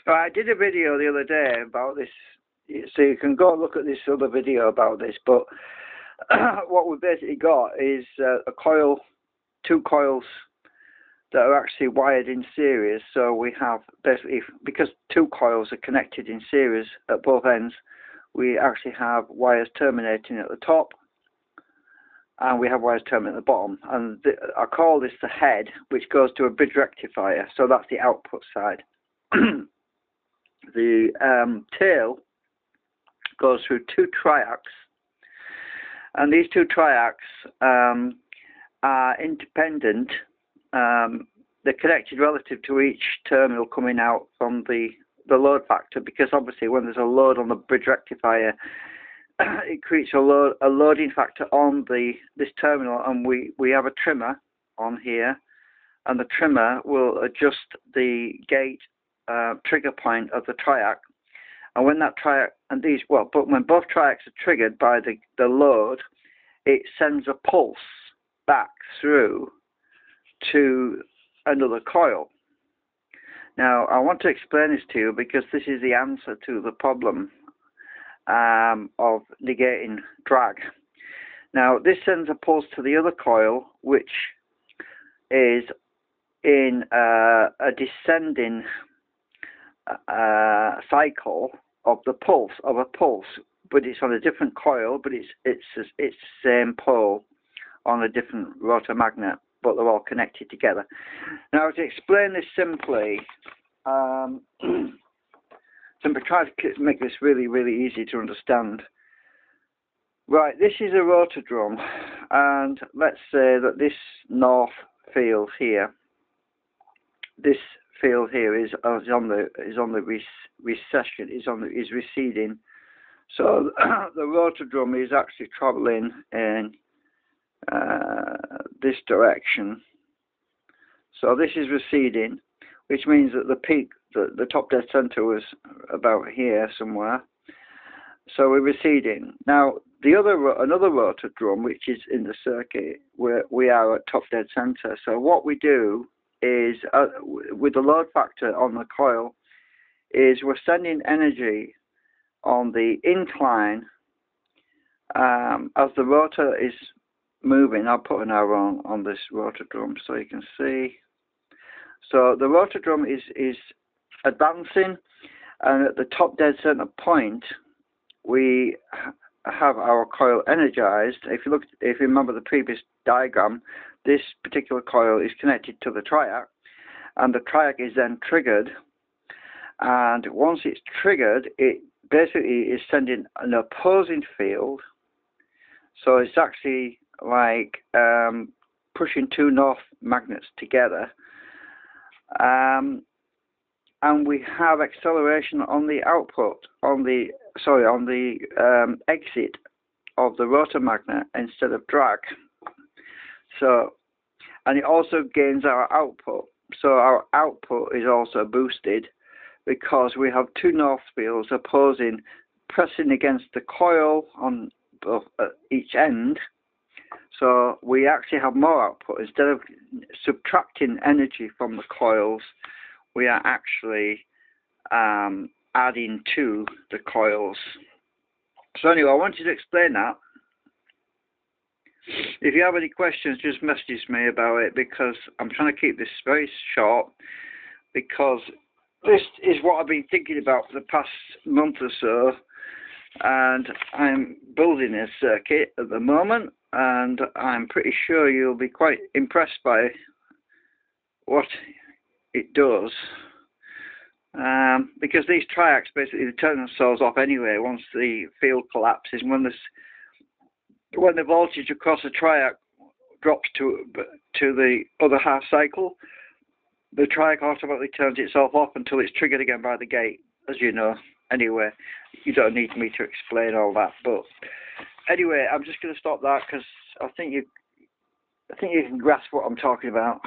I did a video the other day about this, so you can go and look at this other video about this, but what we basically got is a coil, two coils that are actually wired in series. So we have basically, because two coils are connected in series at both ends, we actually have wires terminating at the top and we have wires terminating at the bottom, and I call this the head, which goes to a bridge rectifier, so that's the output side. The tail goes through two triacs, and these two triacs are independent. They're connected relative to each terminal coming out from the load factor, because obviously when there's a load on the bridge rectifier, it creates a loading factor on this terminal, and we have a trimmer on here, and the trimmer will adjust the gate trigger point of the triac, and when that triac and these but when both triacs are triggered by the load, it sends a pulse back through to another coil. Now I want to explain this to you because this is the answer to the problem of negating drag. Now this sends a pulse to the other coil, which is in a descending cycle of a pulse, but it's on a different coil, but it's the same pole on a different rotor magnet, but they're all connected together. Now to explain this simply, try to make this really, really easy to understand. Right, this is a rotor drum, and let's say that this north field here, is receding. So the rotor drum is actually traveling in this direction. So this is receding, which means that the peak, the top dead center, was about here somewhere. So we're receding. Now another rotor drum, which is in the circuit, where we are at top dead center. So what we do is, with the load factor on the coil, is we're sending energy on the incline as the rotor is moving. I'll put an arrow on this rotor drum so you can see. So the rotor drum is advancing, and at the top dead center point we have our coil energized. If you remember the previous diagram, this particular coil is connected to the triac, and the triac is then triggered, and once it's triggered, it basically is sending an opposing field. So it's actually like pushing two north magnets together, and we have acceleration on the output, on the exit of the rotor magnet instead of drag. So, and it also gains our output. So our output is also boosted because we have two north fields opposing, pressing against the coil on both, each end. So we actually have more output. Instead of subtracting energy from the coils, we are actually adding to the coils. So anyway, I wanted to explain that. If you have any questions, just message me about it, because I'm trying to keep this very short, because this is what I've been thinking about for the past month or so, and I'm building a circuit at the moment, and I'm pretty sure you'll be quite impressed by what it does, because these triacs basically turn themselves off anyway once the field collapses. When the voltage across the triac drops to the other half cycle, the triac automatically turns itself off until it's triggered again by the gate, as you know. Anyway, you don't need me to explain all that, but anyway, I'm just going to stop that because I think you can grasp what I'm talking about.